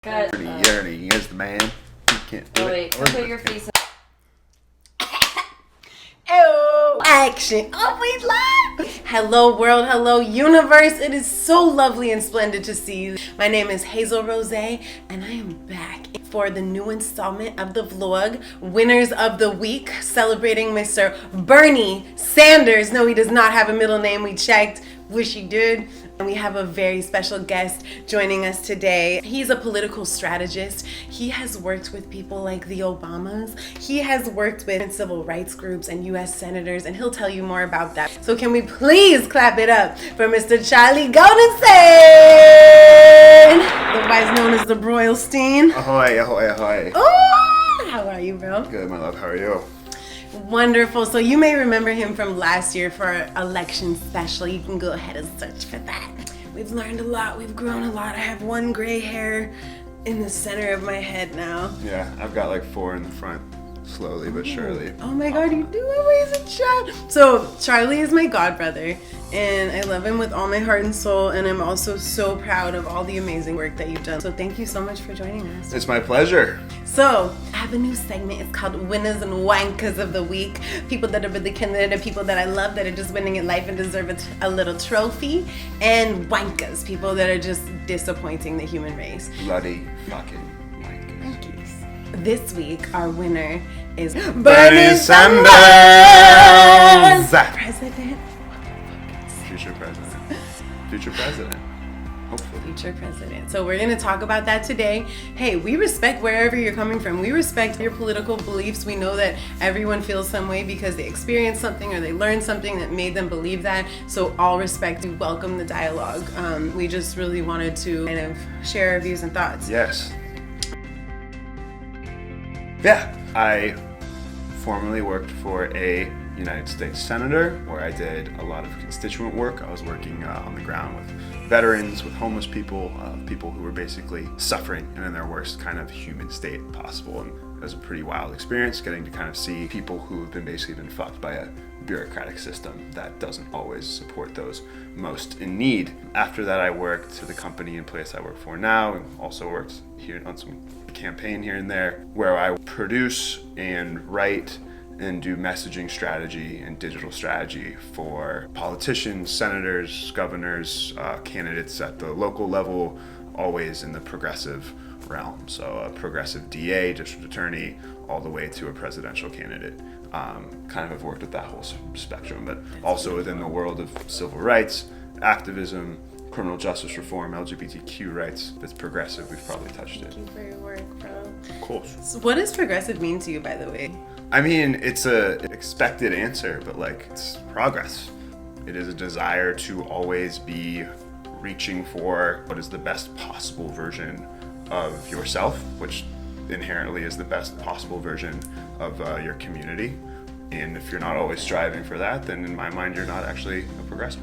Got, Yerny is the man. You can't do it. wait, put your face in. Oh, action. Oh, we live. Hello, world. Hello, universe. It is so lovely and splendid to see you. My name is Hazel Rose, and I am back for the new installment of the vlog, Winners of the Week, celebrating Mr. Bernie Sanders. No, he does not have a middle name. We checked. Wish he did. And we have a very special guest joining us today. He's a political strategist. He has worked with people like the Obamas. He has worked with civil rights groups and U.S. senators, and he'll tell you more about that. So can we please clap it up for Mr. Charlie Goldensohn, otherwise known as the Broilstein. Ahoy, ahoy, ahoy. Oh, how are you, bro? Good, my love. How are you? Wonderful. So you may remember him from last year for our election special. You can go ahead and search for that. We've learned a lot. We've grown a lot. I have one gray hair in the center of my head now. Yeah, I've got like 4 in the front, slowly but surely. Oh my God, you do always a child. So Charlie is my godbrother, and I love him with all my heart and soul, and I'm also so proud of all the amazing work that you've done. So thank you so much for joining us. It's my pleasure. So I have a new segment. It's called Winners and Wankers of the Week. People that are really killing it, people that I love that are just winning in life and deserve a little trophy, and wankers, people that are just disappointing the human race. Bloody fucking wankers. This week, our winner is Bernie Sanders! President. Future president. Future president. Hopefully. Future president. So we're going to talk about that today. Hey, we respect wherever you're coming from. We respect your political beliefs. We know that everyone feels some way because they experienced something or they learned something that made them believe that. So all respect. We welcome the dialogue. We just really wanted to kind of share our views and thoughts. Yes. Yeah, I formerly worked for a United States Senator where I did a lot of constituent work. I was working on the ground with veterans, with homeless people, people who were basically suffering and in their worst kind of human state possible. And it was a pretty wild experience getting to kind of see people who have basically been fucked by a bureaucratic system that doesn't always support those most in need. After that, I worked to the company and place I work for now, and also worked here on some campaign here and there where I produce and write and do messaging strategy and digital strategy for politicians, senators, governors, candidates at the local level, always in the progressive realm. So a progressive DA, district attorney, all the way to a presidential candidate. Kind of have worked with that whole spectrum, but also within the world of civil rights, activism, criminal justice reform, LGBTQ rights. If it's progressive, we've probably touched it. Thank you for your work, bro. Of course. So what does progressive mean to you, by the way? I mean, it's an expected answer, but like, it's progress. It is a desire to always be reaching for what is the best possible version of yourself, which inherently is the best possible version of your community. And if you're not always striving for that, then in my mind, you're not actually a progressive.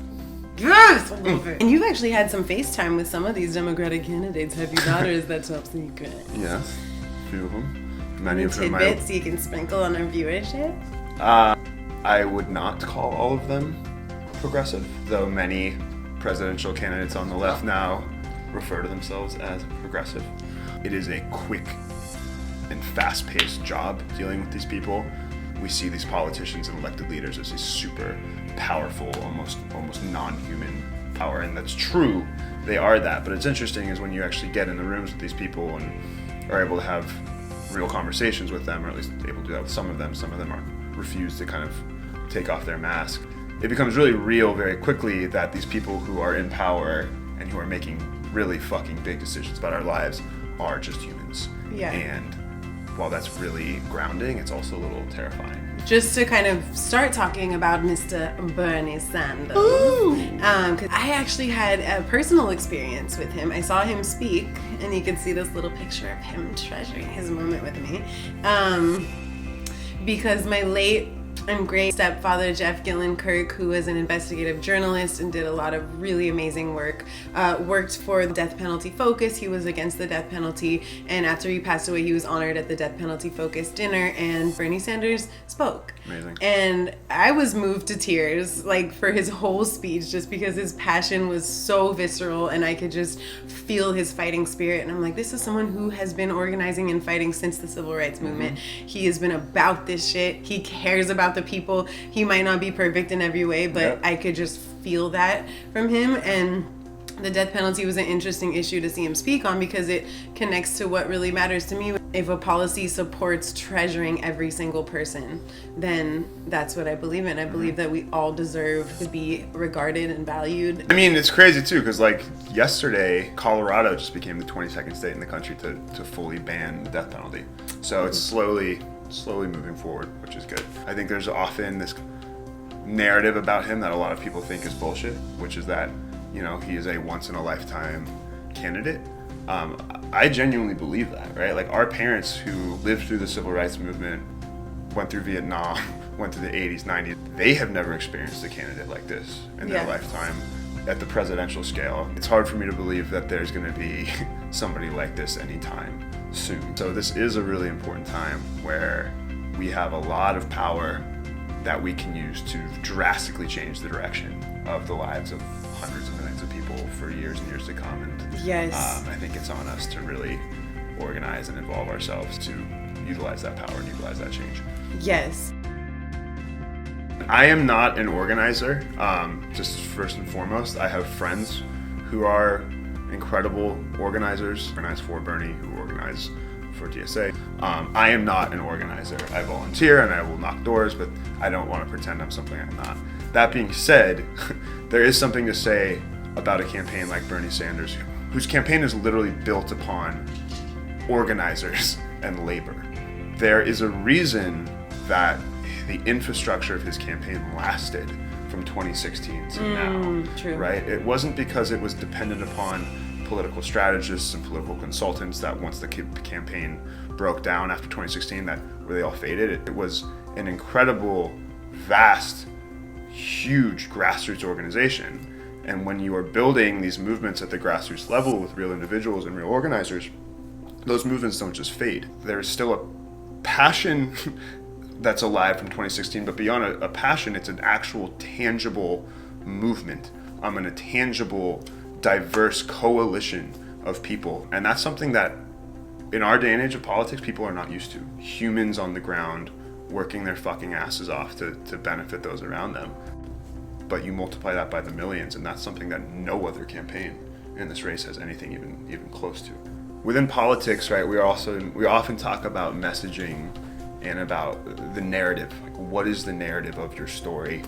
Yes, I love it. And you've actually had some FaceTime with some of these Democratic candidates, have you not, or is that top secret? Yes, a few of them. Many of whom tidbits you can sprinkle on our viewership? I would not call all of them progressive, though many presidential candidates on the left now refer to themselves as progressive. It is a quick and fast-paced job dealing with these people. We see these politicians and elected leaders as these super powerful, almost non-human power, and that's true. They are that, but it's interesting is when you actually get in the rooms with these people and are able to have real conversations with them, or at least able to do that with some of them are refuse to kind of take off their mask. It becomes really real very quickly that these people who are in power and who are making really fucking big decisions about our lives are just humans. Yeah. And while that's really grounding, it's also a little terrifying. Just to kind of start talking about Mr. Bernie Sanders. Because I actually had a personal experience with him. I saw him speak, and you can see this little picture of him treasuring his moment with me. Because my late and great stepfather Jeff Gillen-Kirk, who was an investigative journalist and did a lot of really amazing work, worked for the death penalty focus. He was against the death penalty, and after he passed away, he was honored at the death penalty focus dinner, and Bernie Sanders spoke. Amazing. And I was moved to tears, like, for his whole speech, just because his passion was so visceral, and I could just feel his fighting spirit. And I'm like, this is someone who has been organizing and fighting since the civil rights movement. He has been about this shit. He cares about the people. He might not be perfect in every way, but I could just feel that from him. And the death penalty was an interesting issue to see him speak on, because it connects to what really matters to me. If a policy supports treasuring every single person, then that's what I believe in. I believe that we all deserve to be regarded and valued. I mean, it's crazy too, because like yesterday, Colorado just became the 22nd state in the country to fully ban the death penalty. So it's slowly moving forward, which is good. I think there's often this narrative about him that a lot of people think is bullshit, which is that, you know, he is a once in a lifetime candidate. I genuinely believe that, right? Like, our parents who lived through the civil rights movement, went through Vietnam, went through the 80s, 90s, they have never experienced a candidate like this in their lifetime at the presidential scale. It's hard for me to believe that there's going to be somebody like this anytime soon. So this is a really important time where we have a lot of power that we can use to drastically change the direction of the lives of hundreds of millions of people for years and years to come. And I think it's on us to really organize and involve ourselves to utilize that power and utilize that change. Yes. I am not an organizer. Just first and foremost, I have friends who are incredible organizers, organize for Bernie, who organize for TSA. I am not an organizer. I volunteer and I will knock doors, but I don't want to pretend I'm something I'm not. That being said, there is something to say about a campaign like Bernie Sanders, whose campaign is literally built upon organizers and labor. There is a reason that the infrastructure of his campaign lasted from 2016 to now, true. Right? It wasn't because it was dependent upon political strategists and political consultants that once the campaign broke down after 2016, that where they all faded. It was an incredible, vast, huge grassroots organization. And when you are building these movements at the grassroots level with real individuals and real organizers, those movements don't just fade. There's still a passion that's alive from 2016, but beyond a passion, it's an actual tangible movement, and a tangible, diverse coalition of people. And that's something that in our day and age of politics, people are not used to. Humans on the ground working their fucking asses off to benefit those around them. But you multiply that by the millions, and that's something that no other campaign in this race has anything even close to. Within politics, right, we often talk about messaging and about the narrative. Like, what is the narrative of your story?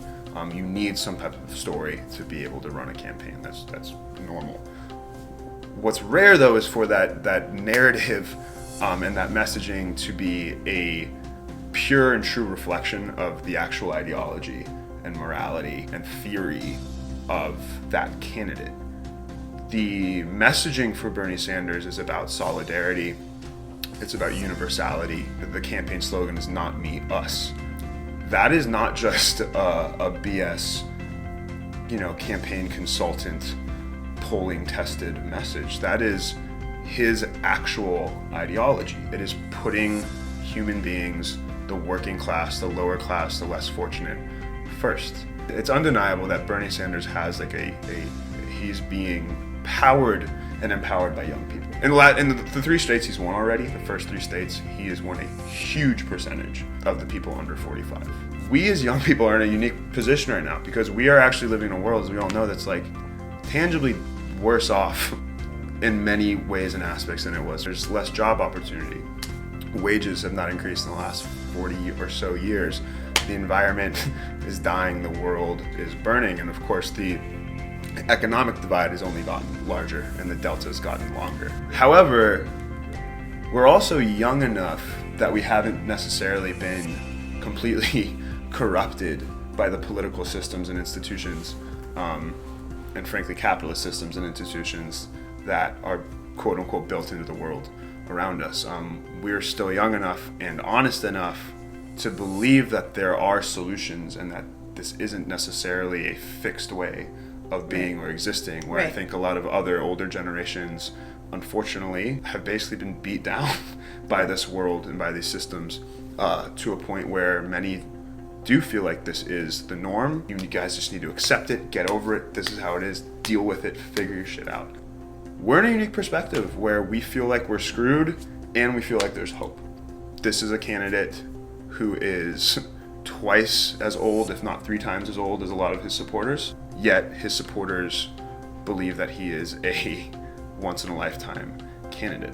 You need some type of story to be able to run a campaign. That's normal. What's rare, though, is for that narrative and that messaging to be a pure and true reflection of the actual ideology and morality and theory of that candidate. The messaging for Bernie Sanders is about solidarity. It's about universality. The campaign slogan is "Not me, us." That is not just a BS, campaign consultant polling tested message. That is his actual ideology. It is putting human beings, the working class, the lower class, the less fortunate, first. It's undeniable that Bernie Sanders has he's being powered and empowered by young people. In the 3 states he's won already, the first 3 states, he has won a huge percentage of the people under 45. We as young people are in a unique position right now because we are actually living in a world, as we all know, that's like tangibly worse off in many ways and aspects than it was. There's less job opportunity. Wages have not increased in the last 40 or so years. The environment is dying, the world is burning, and of course the economic divide has only gotten larger and the delta has gotten longer. However, we're also young enough that we haven't necessarily been completely corrupted by the political systems and institutions, and frankly capitalist systems and institutions that are quote unquote built into the world around us. We're still young enough and honest enough to believe that there are solutions and that this isn't necessarily a fixed way of being or existing, where I think a lot of other older generations, unfortunately, have basically been beat down by this world and by these systems to a point where many do feel like this is the norm. You guys just need to accept it, get over it, this is how it is, deal with it, figure your shit out. We're in a unique perspective where we feel like we're screwed and we feel like there's hope. This is a candidate who is twice as old, if not 3 times as old as a lot of his supporters, yet his supporters believe that he is a once-in-a-lifetime candidate.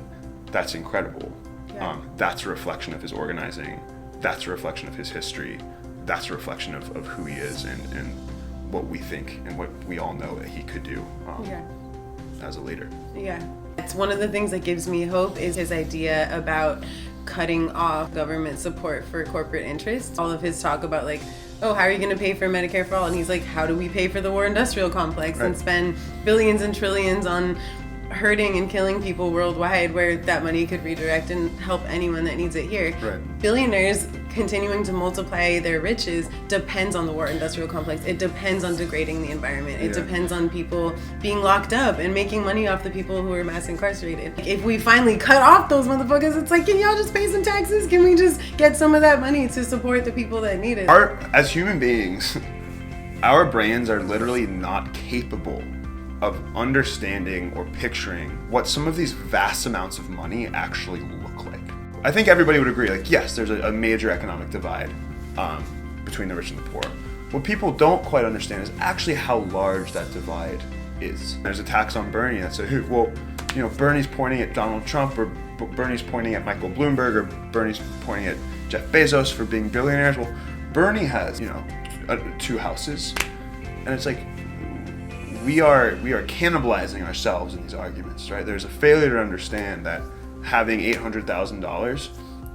That's incredible. Yeah. That's a reflection of his organizing. That's a reflection of his history. That's a reflection of who he is and what we think and what we all know that he could do as a leader. Yeah. It's one of the things that gives me hope is his idea about cutting off government support for corporate interests. All of his talk about like, oh, how are you going to pay for Medicare for all? And he's like, how do we pay for the war industrial complex and spend billions and trillions on hurting and killing people worldwide, where that money could redirect and help anyone that needs it here. Right. Billionaires continuing to multiply their riches depends on the war industrial complex. It depends on degrading the environment. It depends on people being locked up and making money off the people who are mass incarcerated. If we finally cut off those motherfuckers, it's like, can y'all just pay some taxes? Can we just get some of that money to support the people that need it? As human beings, our brains are literally not capable of understanding or picturing what some of these vast amounts of money actually look like. I think everybody would agree, like, yes, there's a major economic divide between the rich and the poor. What people don't quite understand is actually how large that divide is. There's attacks on Bernie that say, well, you know, Bernie's pointing at Donald Trump, or Bernie's pointing at Michael Bloomberg, or Bernie's pointing at Jeff Bezos for being billionaires. Well, Bernie has, you know, 2 houses, and it's like, we are cannibalizing ourselves in these arguments, right? There's a failure to understand that having $800,000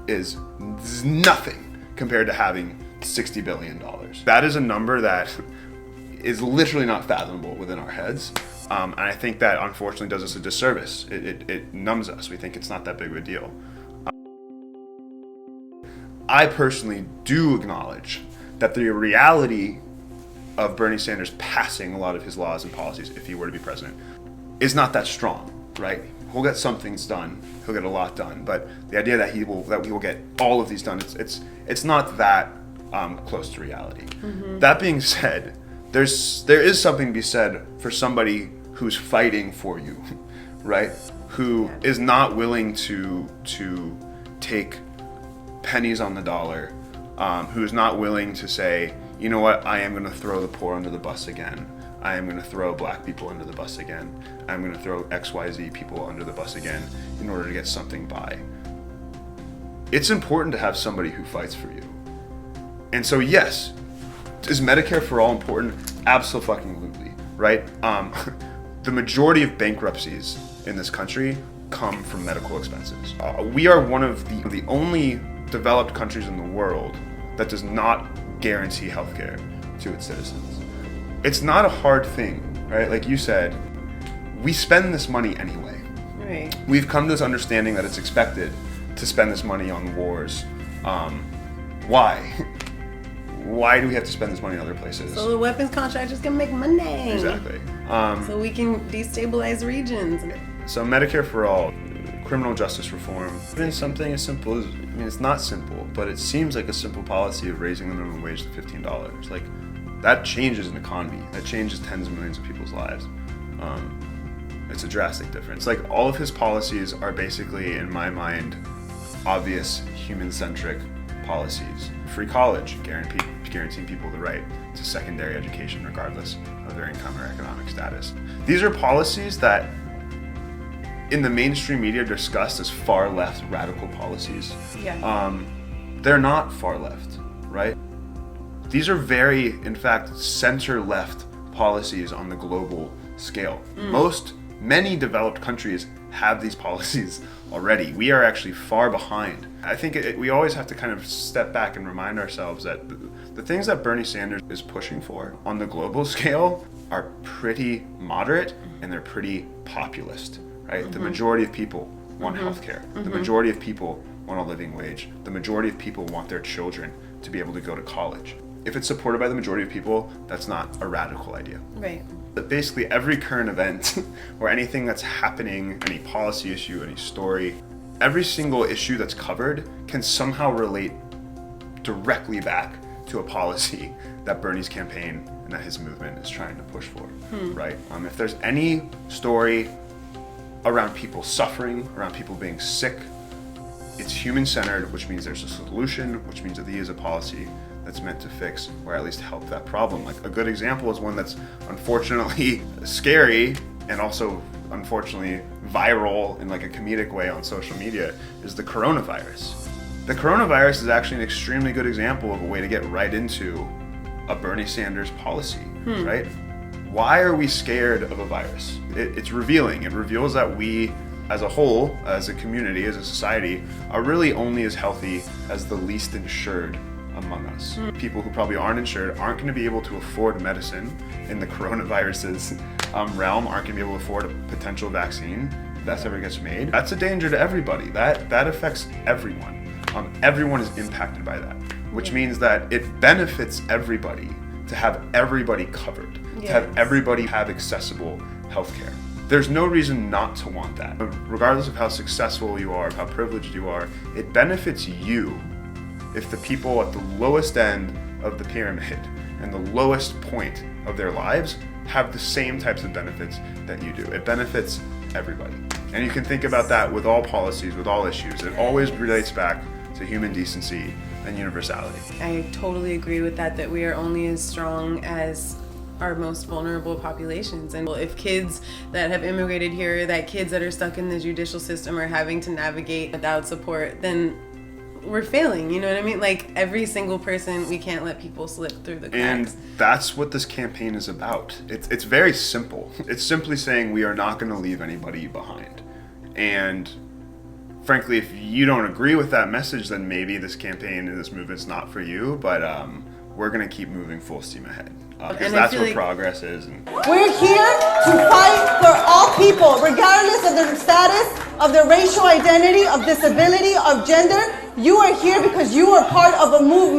is nothing compared to having $60 billion. That is a number that is literally not fathomable within our heads. And I think that unfortunately does us a disservice. It numbs us. We think it's not that big of a deal. I personally do acknowledge that the reality of Bernie Sanders passing a lot of his laws and policies, if he were to be president, is not that strong, right? He'll get some things done, he'll get a lot done, but the idea that he will get all of these done, it's not that close to reality. Mm-hmm. That being said, there is something to be said for somebody who's fighting for you, right? Who is not willing to take pennies on the dollar, who is not willing to say, you know what, I am going to throw the poor under the bus again. I am going to throw black people under the bus again. I'm going to throw XYZ people under the bus again in order to get something by. It's important to have somebody who fights for you. And so yes, is Medicare for all important? Absolutely, right? The majority of bankruptcies in this country come from medical expenses. We are one of the only developed countries in the world that does not guarantee healthcare to its citizens. It's not a hard thing, right? Like you said, we spend this money anyway. Right. We've come to this understanding that it's expected to spend this money on wars. Why? Why do we have to spend this money in other places? So the weapons contractors can make money. Exactly. So we can destabilize regions. So Medicare for all, criminal justice reform, even something as simple as, I mean, it's not simple, but it seems like a simple policy of raising the minimum wage to $15. Like, that changes an economy. That changes tens of millions of people's lives. It's a drastic difference. Like, all of his policies are basically, in my mind, obvious human-centric policies. Free college, guaranteeing people the right to secondary education regardless of their income or economic status. These are policies that in the mainstream media discussed as far left radical policies. Yeah. They're not far left, right? These are very, in fact, center left policies on the global scale. Many developed countries have these policies already. We are actually far behind. I think we always have to kind of step back and remind ourselves that the things that Bernie Sanders is pushing for on the global scale are pretty moderate and they're pretty populist, right? Mm-hmm. The majority of people want healthcare. Mm-hmm. The majority of people on a living wage. The majority of people want their children to be able to go to college. If it's supported by the majority of people, that's not a radical idea. Right. But basically every current event or anything that's happening, any policy issue, any story, every single issue that's covered can somehow relate directly back to a policy that Bernie's campaign and that his movement is trying to push for, right? If there's any story around people suffering, around people being sick, it's human-centered, which means there's a solution, which means that he is a policy that's meant to fix or at least help that problem. Like a good example is one that's unfortunately scary and also unfortunately viral in like a comedic way on social media is the coronavirus. The coronavirus is actually an extremely good example of a way to get right into a Bernie Sanders policy, right? Why are we scared of a virus? It's revealing. It reveals that we, as a whole, as a community, as a society, are really only as healthy as the least insured among us. People who probably aren't insured aren't going to be able to afford medicine in the coronavirus's realm, aren't going to be able to afford a potential vaccine if that ever gets made. That's a danger to everybody. That affects everyone. Everyone is impacted by that, which means that it benefits everybody to have everybody covered, to have everybody have accessible healthcare. There's no reason not to want that. Regardless of how successful you are, of how privileged you are, it benefits you if the people at the lowest end of the pyramid and the lowest point of their lives have the same types of benefits that you do. It benefits everybody. And you can think about that with all policies, with all issues. It always relates back to human decency and universality. I totally agree with that we are only as strong as our most vulnerable populations. And if kids that have immigrated here, that kids that are stuck in the judicial system are having to navigate without support, then we're failing, you know what I mean? Like every single person, we can't let people slip through the cracks. And that's what this campaign is about. It's very simple. It's simply saying we are not going to leave anybody behind. And frankly, if you don't agree with that message, then maybe this campaign and this movement's not for you, but we're going to keep moving full steam ahead. Because that's what progress is. We're here to fight for all people, regardless of their status, of their racial identity, of disability, of gender. You are here because you are part of a movement.